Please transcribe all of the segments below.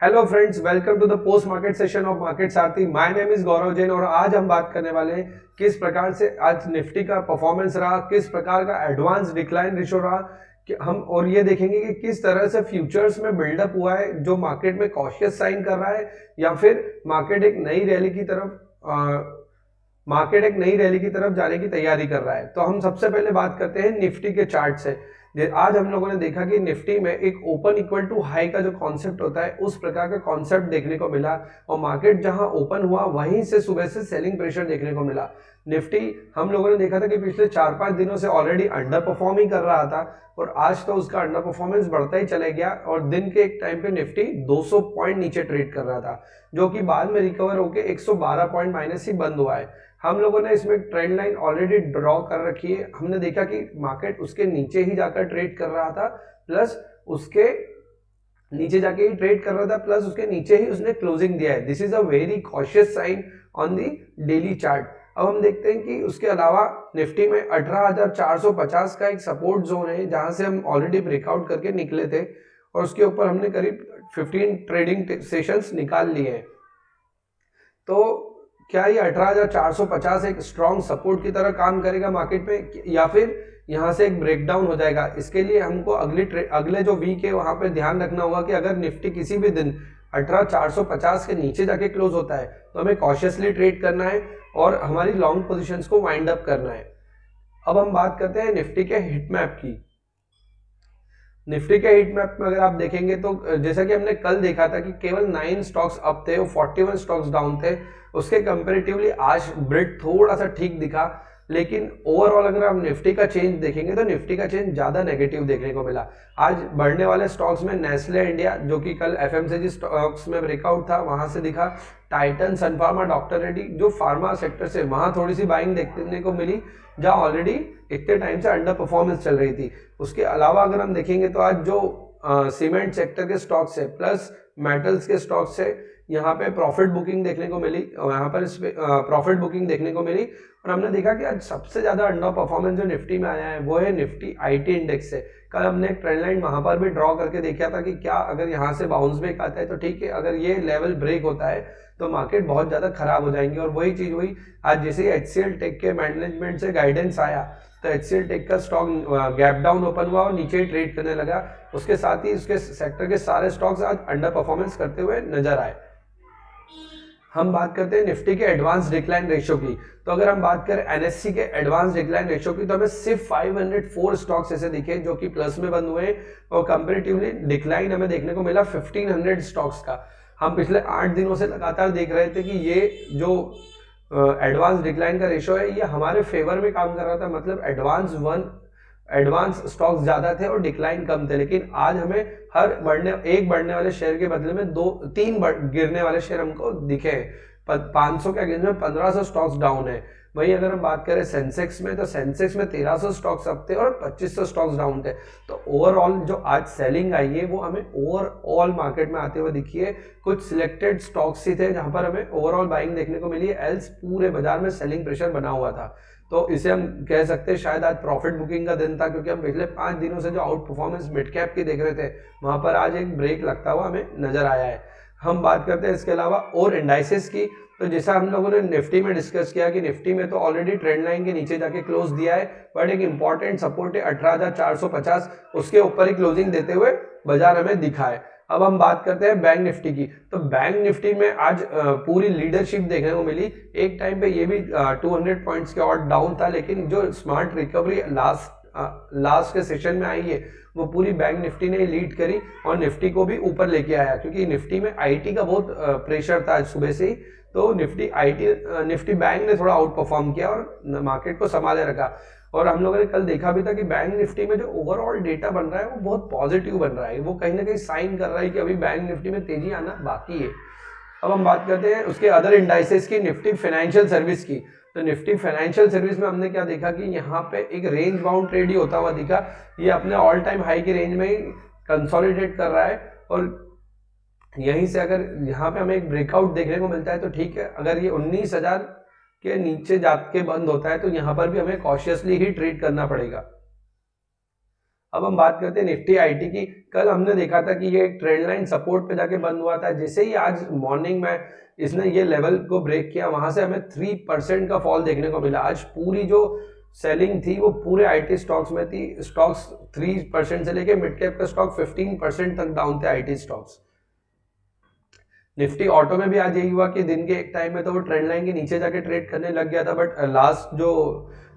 Hello friends, welcome to the post market session of market Sarathi. My name is Gaurav Jain और आज हम बात करने वाले हैं किस प्रकार से आज निफ्टी का परफॉर्मेंस रहा, किस प्रकार का एडवांस डिक्लाइन रेशो रहा कि हम और ये देखेंगे कि किस तरह से फ्यूचर्स में बिल्डअप हुआ है, जो मार्केट में कॉशियस साइन कर रहा है या फिर मार्केट एक नई रैली की तरफ जाने की तैयारी कर रहा है। तो हम सबसे पहले बात करते हैं निफ्टी के चार्ट से। आज हम लोगों ने देखा कि निफ्टी में एक ओपन इक्वल टू हाई का जो कॉन्सेप्ट होता है उस प्रकार का कॉन्सेप्ट देखने को मिला और मार्केट जहां ओपन हुआ वहीं से सुबह से सेलिंग प्रेशर देखने को मिला। निफ्टी हम लोगों ने देखा था कि पिछले 4-5 दिनों से ऑलरेडी अंडर परफॉर्म ही कर रहा था और आज तो उसका अंडर परफॉर्मेंस बढ़ता ही चले गया और दिन के एक टाइम पे निफ्टी 200 पॉइंट नीचे ट्रेड कर रहा था, जो कि बाद में रिकवर होकर 112 पॉइंट माइनस ही बंद हुआ है। हम लोगों ने इसमें ट्रेंड लाइन ऑलरेडी ड्रॉ कर रखी है। हमने देखा कि मार्केट उसके नीचे ही जाकर ट्रेड कर रहा था, प्लस उसके नीचे जाके ही ट्रेड कर रहा था, प्लस उसके नीचे ही उसने क्लोजिंग दिया है। This is a very cautious sign on the daily chart. अब हम देखते हैं कि उसके अलावा निफ्टी में 18,450 का एक सपोर्ट जोन है जहां से हम ऑलरेडी ब्रेकआउट करके निकले थे और उसके ऊपर हमने करीब 15 ट्रेडिंग सेशंस निकाल लिए हैं। तो क्या ये 18,450 एक स्ट्रॉन्ग सपोर्ट की तरह काम करेगा मार्केट में या फिर यहां से एक ब्रेकडाउन हो जाएगा? इसके लिए हमको अगले जो वीक है वहां पे ध्यान रखना होगा कि अगर निफ्टी किसी भी दिन 18,450 के नीचे जाके क्लोज होता है तो हमें कॉशियसली ट्रेड करना है और हमारी लॉन्ग पोजीशंस को वाइंड अप करना है। अब हम बात करते हैं निफ्टी के हिट मैप की। निफ्टी के हिट मैप में अगर आप देखेंगे तो जैसा कि हमने कल देखा था कि केवल 9 स्टॉक्स अप थे और 41 स्टॉक्स डाउन थे। उसके कंपैरेटिवली आज ब्रेड थोड़ा सा ठीक दिखा, लेकिन ओवरऑल अगर आप निफ्टी का चेंज देखेंगे तो निफ्टी का चेंज ज्यादा नेगेटिव देखने को मिला। आज बढ़ने वाले स्टॉक्स में नेस्ले इंडिया, जो कि कल एफएमसीजी स्टॉक्स में ब्रेकआउट था, वहां से दिखा। टाइटन, सन फार्मा, डॉक्टर रेड्डी, जो फार्मा सेक्टर से वहां थोड़ी सी बाइंग देखने को मिली जहां ऑलरेडी इतने टाइम से अंडर परफॉर्मेंस चल रही थी। उसके अलावा अगर हम देखेंगे तो आज जो सीमेंट सेक्टर के स्टॉक्स है प्लस मेटल्स के स्टॉक्स है, यहाँ पे प्रॉफिट बुकिंग देखने को मिली, यहाँ पर प्रॉफिट बुकिंग देखने को मिली और हमने देखा कि आज सबसे ज्यादा अंडर परफॉर्मेंस जो निफ्टी में आया है वो है निफ्टी आईटी इंडेक्स से। कल हमने एक ट्रेंड लाइन वहां पर भी ड्रॉ करके देखा था कि क्या अगर यहाँ से बाउंस बैक आता है तो ठीक है, अगर ये लेवल ब्रेक होता है तो मार्केट बहुत ज्यादा खराब हो जाएंगे और वही चीज हुई। आज जैसे एचसीएल टेक के मैनेजमेंट से गाइडेंस आया तो एचसीएल टेक का स्टॉक गैप डाउन ओपन हुआ और नीचे ही ट्रेड करने लगा। उसके साथ ही उसके सेक्टर के सारे स्टॉक्स आज अंडर परफॉर्मेंस करते हुए नजर आए। हम बात करते हैं निफ्टी के एडवांस डिक्लाइन रेशियो की। तो अगर हम बात करें एनएससी के एडवांस डिक्लाइन रेशियो की तो हमें सिर्फ 504 स्टॉक्स ऐसे दिखे जो कि प्लस में बंद हुए और कंपैरेटिवली डिक्लाइन हमें देखने को मिला 1500 स्टॉक्स का। हम पिछले 8 दिनों से लगातार देख रहे थे कि ये जो एडवांस डिक्लाइन का रेशियो है ये हमारे फेवर में काम कर रहा था, मतलब एडवांस स्टॉक्स ज्यादा थे और डिक्लाइन कम थे। लेकिन आज हमें एक बढ़ने वाले शेयर के बदले में 3 गिरने वाले शेयर हमको दिखे हैं। 500 के अगेंस्ट में 1500 स्टॉक्स डाउन है। वही अगर हम बात करें सेंसेक्स में तो सेंसेक्स में 1300 स्टॉक्स अप थे और 2500 स्टॉक्स डाउन थे। तो ओवरऑल जो आज सेलिंग आई है वो हमें ओवरऑल मार्केट में आते हुए दिखी है। कुछ सिलेक्टेड स्टॉक्स ही थे जहां पर हमें ओवरऑल बाइंग देखने को मिली है, एल्स पूरे बाजार में सेलिंग प्रेशर बना हुआ था। तो इसे हम कह सकते हैं शायद आज प्रॉफिट बुकिंग का दिन था, क्योंकि हम पिछले 5 दिनों से जो आउट परफॉर्मेंस मिड कैप की देख रहे थे वहां पर आज एक ब्रेक लगता हुआ हमें नजर आया है। हम बात करते हैं इसके अलावा और इंडाइसेस की। तो जैसा हम लोगों ने निफ्टी में डिस्कस किया कि निफ्टी में तो ऑलरेडी ट्रेंड लाइन के नीचे जाके क्लोज दिया है, बट एक इंपॉर्टेंट सपोर्ट है 18,450, उसके ऊपर ही क्लोजिंग देते हुए बाजार हमें दिखा है। अब हम बात करते हैं बैंक निफ्टी की। तो बैंक निफ्टी में आज पूरी लीडरशिप देखने को मिली। एक टाइम पे ये भी 200 पॉइंट्स के और डाउन था, लेकिन जो स्मार्ट रिकवरी लास्ट के सेशन में आई है वो पूरी बैंक निफ्टी ने लीड करी और निफ्टी को भी ऊपर लेके आया, क्योंकि निफ्टी में आईटी का बहुत प्रेशर था आज सुबह से ही। तो निफ्टी बैंक ने थोड़ा आउट परफॉर्म किया और मार्केट को संभाले रखा। और हम लोगों ने कल देखा भी था कि बैंक निफ्टी में जो ओवरऑल डेटा बन रहा है वो बहुत पॉजिटिव बन रहा है, वो कहीं ना कहीं साइन कर रहा है कि अभी बैंक निफ्टी में तेजी आना बाकी है। अब हम बात करते हैं उसके अदर इंडाइसेस की, निफ्टी फाइनेंशियल सर्विस की। तो निफ्टी फाइनेंशियल सर्विस में हमने क्या देखा कि यहाँ पे एक रेंज बाउंड ट्रेड ही होता हुआ दिखा। ये अपने ऑल टाइम हाई की रेंज में ही कंसोलिडेट कर रहा है और यहीं से अगर यहाँ पे हमें एक ब्रेकआउट देखने को मिलता है तो ठीक है। अगर ये 19,000 के नीचे जाके बंद होता है तो यहाँ पर भी हमें कॉशियसली ही ट्रेड करना पड़ेगा। अब हम बात करते हैं निफ्टी आईटी की। कल हमने देखा था कि ये ट्रेंड लाइन सपोर्ट पे जाके बंद हुआ था, जैसे ही आज मॉर्निंग में इसने ये लेवल को ब्रेक किया, वहां से हमें 3% का फॉल देखने को मिला। आज पूरी जो सेलिंग थी वो पूरे आईटी स्टॉक्स में थी। स्टॉक्स 3% से लेके मिड कैप का स्टॉक 15% तक डाउन थे आईटी स्टॉक्स। निफ्टी ऑटो में भी आज यही हुआ कि दिन के एक टाइम में तो वो ट्रेंड लाइन के नीचे जाके ट्रेड करने लग गया था, बट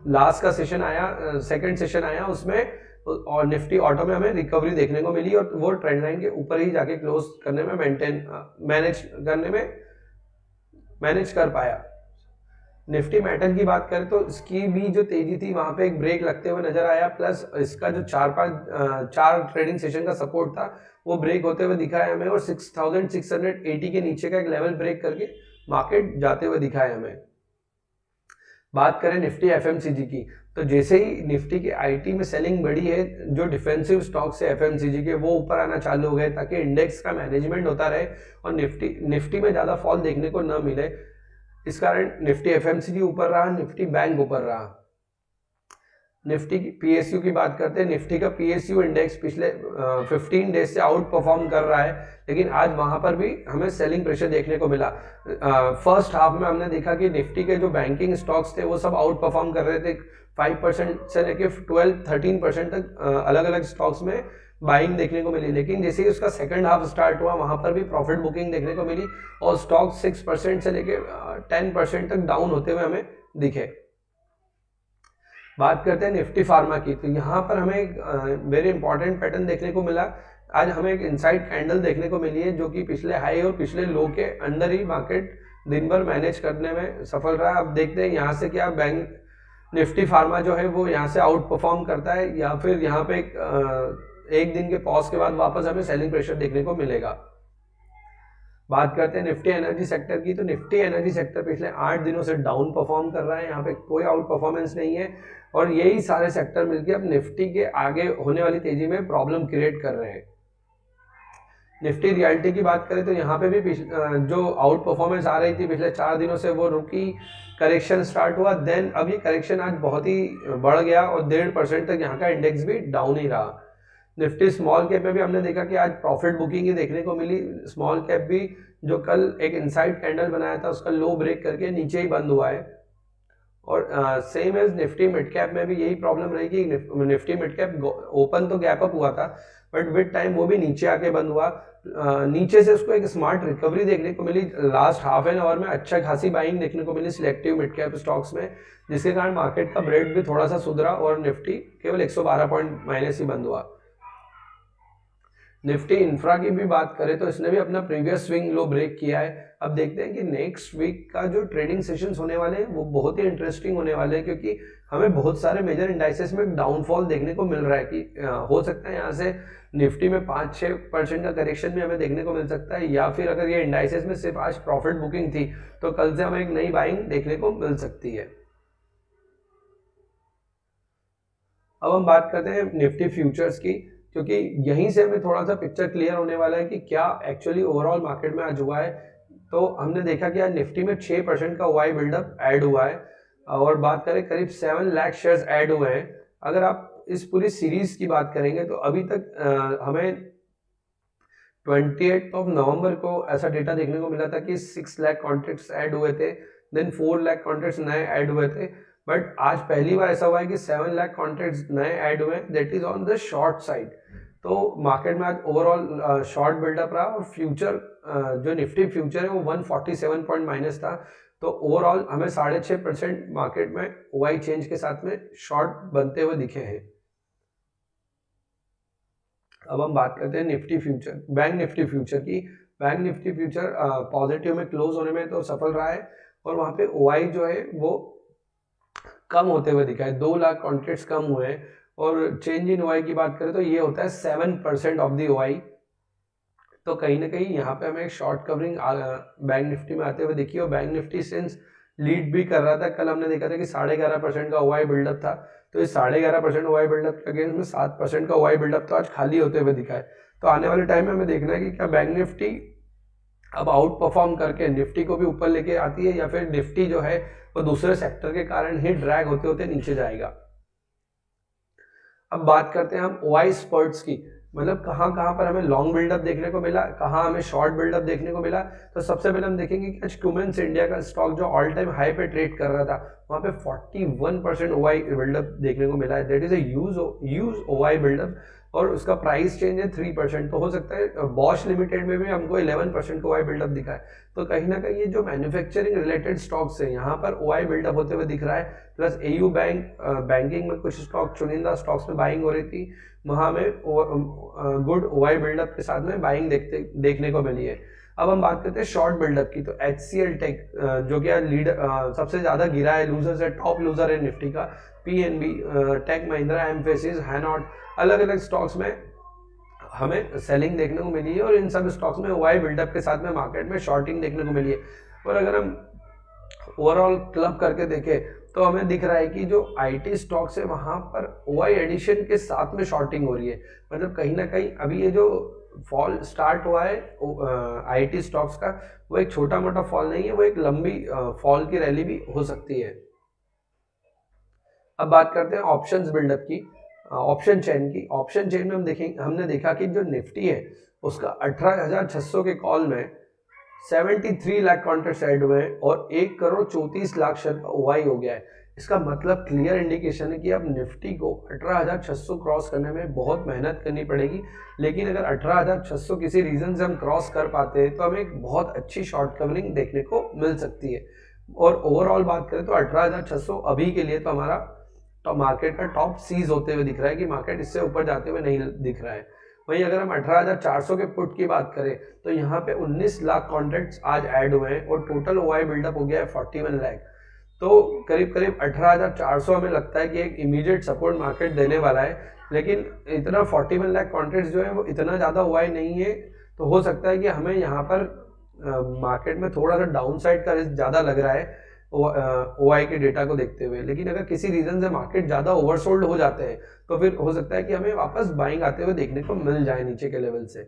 लास्ट का सेशन आया, सेकंड सेशन आया, उसमें और निफ्टी ऑटो में हमें रिकवरी देखने को मिली और वो ट्रेंड लाइन के ऊपर ही जाके क्लोज करने में मैनेज कर पाया। निफ्टी मेटल की बात करें तो इसकी भी जो तेजी थी वहां पे एक ब्रेक लगते हुए नजर आया, प्लस इसका जो चार ट्रेडिंग सेशन का सपोर्ट था वो ब्रेक होते हुए दिखा है हमें, और 6680 के नीचे का एक लेवल ब्रेक करके मार्केट जाते हुए दिखा है हमें। बात करें निफ्टी एफएमसीजी की, तो जैसे ही निफ्टी के आईटी में सेलिंग बढ़ी है, जो डिफेंसिव स्टॉक्स है एफएमसीजी के वो ऊपर आना चालू हो गए ताकि इंडेक्स का मैनेजमेंट होता रहे और निफ्टी में ज्यादा फॉल देखने को न मिले। इस कारण निफ्टी एफएमसीजी ऊपर रहा, निफ्टी बैंक ऊपर रहा। निफ्टी की पीएसयू की बात करते हैं, निफ्टी का पीएसयू इंडेक्स पिछले 15 डेज से आउट परफॉर्म कर रहा है, लेकिन आज वहां पर भी हमें सेलिंग प्रेशर देखने को मिला। फर्स्ट हाफ में हमने देखा कि निफ्टी के जो बैंकिंग स्टॉक्स थे वो सब आउट परफॉर्म कर रहे थे, 5% से लेके 12-13% तक अलग अलग स्टॉक्स में बाइंग देखने को मिली। लेकिन जैसे ही उसका सेकंड हाफ स्टार्ट हुआ वहां पर भी प्रॉफिट बुकिंग देखने को मिली और स्टॉक 6% से लेके 10% तक डाउन होते हुए हमें दिखे। बात करते हैं निफ्टी फार्मा की, तो यहाँ पर हमें एक वेरी इंपॉर्टेंट पैटर्न देखने को मिला। आज हमें एक इनसाइड कैंडल देखने को मिली है जो कि पिछले हाई और पिछले लो के अंदर ही मार्केट दिन भर मैनेज करने में सफल रहा है। अब देखते हैं यहाँ से क्या बैंक निफ्टी फार्मा जो है वो यहाँ से आउट परफॉर्म करता है या फिर यहाँ पे एक दिन के पॉज के बाद वापस हमें सेलिंग प्रेशर देखने को मिलेगा। बात करते हैं निफ्टी एनर्जी सेक्टर की, तो निफ्टी एनर्जी सेक्टर पिछले 8 दिनों से डाउन परफॉर्म कर रहा है, यहाँ पे कोई आउट परफॉर्मेंस नहीं है और यही सारे सेक्टर मिलकर अब निफ्टी के आगे होने वाली तेजी में प्रॉब्लम क्रिएट कर रहे हैं। निफ्टी रियल्टी की बात करें तो यहाँ पे भी जो आउट परफॉर्मेंस आ रही थी पिछले 4 दिनों से वो रुकी, करेक्शन स्टार्ट हुआ, देन अभी करेक्शन आज बहुत ही बढ़ गया और 1.5% तक यहाँ का इंडेक्स भी डाउन ही रहा। निफ्टी स्मॉल कैप में भी हमने देखा कि आज प्रॉफिट बुकिंग ही देखने को मिली। स्मॉल कैप भी जो कल एक इनसाइड कैंडल बनाया था उसका लो ब्रेक करके नीचे ही बंद हुआ है और same as Nifty mid cap में भी यही प्रॉब्लम रही कि निफ्टी मिड कैप ओपन तो गैप अप हुआ था बट विद टाइम वो भी नीचे आके बंद हुआ। नीचे से उसको एक स्मार्ट रिकवरी देखने को मिली, लास्ट हाफ एन आवर में अच्छा खासी बाइंग देखने को मिली सिलेक्टिव मिड कैप स्टॉक्स में, जिसके कारण मार्केट का ब्रेड भी थोड़ा सा सुधरा और निफ्टी केवल 112 पॉइंट माइनस ही बंद हुआ। निफ्टी इंफ्रा की भी बात करें तो इसने भी अपना प्रीवियस स्विंग लो ब्रेक किया है। अब देखते हैं कि नेक्स्ट वीक का जो ट्रेडिंग सेशंस होने वाले हैं वो बहुत ही इंटरेस्टिंग होने वाले हैं, क्योंकि हमें बहुत सारे मेजर इंडाइसेस में डाउनफॉल देखने को मिल रहा है कि हो सकता है यहाँ से निफ्टी में 5-6% का करेक्शन भी हमें देखने को मिल सकता है, या फिर अगर ये इंडाइसेस में सिर्फ आज प्रॉफिट बुकिंग थी तो कल से हमें एक नई बाइंग देखने को मिल सकती है। अब हम बात करते हैं निफ्टी फ्यूचर्स की, क्योंकि यहीं से हमें थोड़ा सा पिक्चर क्लियर होने वाला है कि क्या एक्चुअली ओवरऑल मार्केट में आज हुआ है। तो हमने देखा कि आज निफ्टी में 6% का वाई बिल्डअप ऐड हुआ है और बात करें करीब 7 लाख शेयर्स ऐड हुए हैं। अगर आप इस पूरी सीरीज की बात करेंगे तो अभी तक हमें 28 नवंबर को ऐसा डेटा देखने को मिला था कि 6 लाख कॉन्ट्रैक्ट्स ऐड हुए थे, देन 4 लाख कॉन्ट्रैक्ट्स नए ऐड हुए थे, बट आज पहली बार ऐसा हुआ है कि 7 लाख कॉन्ट्रैक्ट्स नए ऐड हुए, that is on the short side. तो मार्केट में आज ओवरऑल शॉर्ट बिल्डअप रहा और फ्यूचर जो निफ्टी फ्यूचर है वो 147 पॉइंट माइनस था। तो ओवरऑल हमें 6.5% मार्केट में ओआई चेंज के साथ में शॉर्ट बनते हुए दिखे हैं। अब हम बात करते हैं Nifty future, bank Nifty future की। बैंक निफ्टी फ्यूचर पॉजिटिव में क्लोज होने में तो सफल रहा है और वहां पे ओआई जो है वो कम होते हुए दिखा है, 2 लाख कॉन्ट्रैक्ट्स कम हुए हैं और चेंज इन ओआई की बात करें तो ये होता है 7% ऑफ दी ओआई। तो कहीं ना कहीं यहाँ पे हमें एक शॉर्ट कवरिंग बैंक निफ्टी में आते हुए देखिए और बैंक निफ्टी सिंस लीड भी कर रहा था। कल हमने देखा था कि 11.5% का ओआई बिल्डअप था, तो इस 11.5% ओआई बिल्डअप के अगेंस्ट में 7% का ओआई बिल्डअप तो आज खाली होते हुए दिखा है। तो आने वाले टाइम में हमें देखना है कि क्या बैंक निफ्टी अब आउट परफॉर्म करके निफ्टी को भी ऊपर लेके आती है या फिर निफ्टी जो है वो दूसरे सेक्टर के कारण ही ड्रैग होते होते नीचे जाएगा। अब बात करते हैं हम ओआई स्पर्ट्स की, मतलब कहाँ कहाँ पर हमें लॉन्ग बिल्डअप देखने को मिला, कहाँ हमें शॉर्ट बिल्डअप देखने को मिला। तो सबसे पहले हम देखेंगे कि आज क्यूमेंस इंडिया का स्टॉक जो ऑल टाइम हाई पे ट्रेड कर रहा था, वहाँ पे 41% ओआई बिल्डअप देखने को मिला है। That is a use OI buildup, और उसका प्राइस चेंज है 3%। तो हो सकता है बॉश लिमिटेड में भी हमको 11% का ओआई बिल्डअप दिखा है। तो कहीं ना कहीं ये जो मैन्युफैक्चरिंग रिलेटेड स्टॉक्स है यहाँ पर ओआई बिल्डअप होते हुए दिख रहा है। प्लस एयू बैंक बैंकिंग में कुछ स्टॉक, चुनिंदा स्टॉक्स में बाइंग हो रही थी, वहां में गुड ओआई बिल्डअप के साथ में बाइंग देखने को मिली है। अब हम बात करते हैं शॉर्ट बिल्डअप की, तो HCL टेक जो कि लीडर सबसे ज्यादा गिरा है, लूजर है, टॉप लूजर है निफ्टी का। PNB, टेक महिंद्रा, एम्फेसिस, हैनॉट, अलग अलग स्टॉक्स में हमें सेलिंग देखने को मिली है, और इन सब स्टॉक्स में ओआई बिल्डअप के साथ में मार्केट में शॉर्टिंग देखने को मिली है। और अगर हम ओवरऑल क्लब करके देखें तो हमें दिख रहा है कि जो आईटी स्टॉक्स है वहां पर ओआई एडिशन के साथ में शॉर्टिंग हो रही है। मतलब कहीं ना कहीं अभी ये जो फॉल स्टार्ट हुआ है आईटी स्टॉक्स का, वो एक छोटा मोटा फॉल नहीं है, वो एक लंबी फॉल की रैली भी हो सकती है। अब बात करते हैं ऑप्शंस बिल्डअप की, ऑप्शन चेन की। ऑप्शन चेन में हमने देखा कि जो निफ्टी है उसका 18,600 के कॉल में 73 लाख कॉन्ट्रैक्ट ऐड हुए हैं, और 1,34,00,000 शेयर का ओआई हो गया है। इसका मतलब क्लियर इंडिकेशन है कि अब निफ्टी को 18,600 क्रॉस करने में बहुत मेहनत करनी पड़ेगी। लेकिन अगर 18,600 किसी रीजन से हम क्रॉस कर पाते हैं तो हमें एक बहुत अच्छी शॉर्ट कवरिंग देखने को मिल सकती है। और ओवरऑल बात करें तो 18,600 अभी के लिए तो हमारा मार्केट का टॉप सीज होते हुए दिख रहा है, कि मार्केट इससे ऊपर जाते हुए नहीं दिख रहा है। वहीं अगर हम 18,400 के पुट की बात करें तो यहाँ पे 19 लाख कॉन्ट्रैक्ट्स आज ऐड हुए हैं, और टोटल ओआई बिल्डअप हो गया है 41 लाख। तो करीब करीब 18,400 हमें लगता है कि एक इमीडिएट सपोर्ट मार्केट देने वाला है। लेकिन इतना 41 लाख कॉन्ट्रैक्ट्स जो है वो इतना ज़्यादा ओआई नहीं है, तो हो सकता है कि हमें यहाँ पर मार्केट में थोड़ा सा डाउन साइड का रिस्क ज़्यादा लग रहा है ओआई के डेटा को देखते हुए। लेकिन अगर किसी रीजन से मार्केट ज़्यादा ओवरसोल्ड हो जाते हैं तो फिर हो सकता है कि हमें वापस बाइंग आते हुए देखने को मिल जाए नीचे के लेवल से।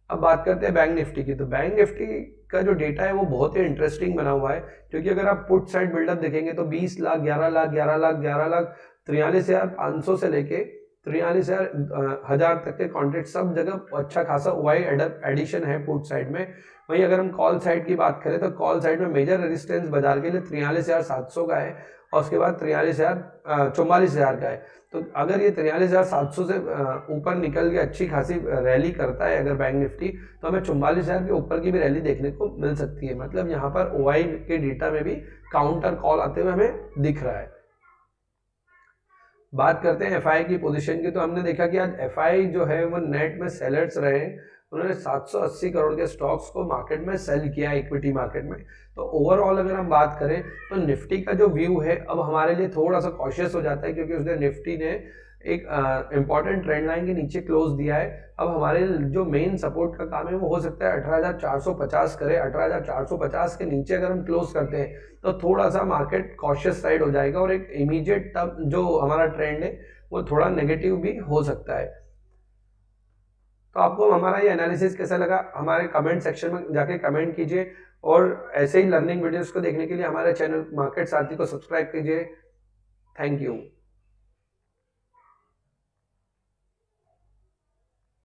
अब बात करते हैं बैंक निफ्टी की, तो बैंक निफ्टी का जो डेटा है वो बहुत ही इंटरेस्टिंग बना हुआ है, क्योंकि अगर आप पुट साइड बिल्डअप देखेंगे तो 20 लाख, 11 लाख, 11 लाख, 11 लाख, 43,500 से लेके 43,000 तक के कॉन्ट्रैक्ट सब जगह अच्छा खासा ओआई एडिशन है पुट साइड में। वहीं अगर हम कॉल साइड की बात करें तो कॉल साइड में मेजर रेजिस्टेंस बाजार के लिए 43,700 का है, और उसके बाद 44,000 का है। तो अगर ये 43,700 से ऊपर निकल के अच्छी खासी रैली करता है अगर बैंक निफ्टी, तो हमें 44,000 के ऊपर की भी रैली देखने को मिल सकती है। मतलब यहाँ पर ओआई के डेटा में भी काउंटर कॉल आते हुए हमें दिख रहा है। बात करते हैं एफआई की पोजीशन की, तो हमने देखा कि आज एफआई जो है वो नेट में सेलर्स रहे, उन्होंने 780 करोड़ के स्टॉक्स को मार्केट में सेल किया इक्विटी मार्केट में। तो ओवरऑल अगर हम बात करें तो निफ्टी का जो व्यू है अब हमारे लिए थोड़ा सा कॉशियस हो जाता है, क्योंकि उसने निफ्टी ने एक इंपॉर्टेंट ट्रेंड लाइन के नीचे क्लोज दिया है। अब हमारे जो मेन सपोर्ट का काम है वो हो सकता है 18,450 करे। 18,450 के नीचे अगर हम क्लोज करते हैं तो थोड़ा सा मार्केट कॉशियस साइड हो जाएगा, और एक इमीडिएट जो हमारा ट्रेंड है वो थोड़ा नेगेटिव भी हो सकता है। तो आपको हमारा ये एनालिसिस कैसा लगा हमारे कमेंट सेक्शन में जाके कमेंट कीजिए, और ऐसे ही लर्निंग वीडियोस को देखने के लिए हमारे चैनल मार्केट सारथी को सब्सक्राइब कीजिए। Thank you.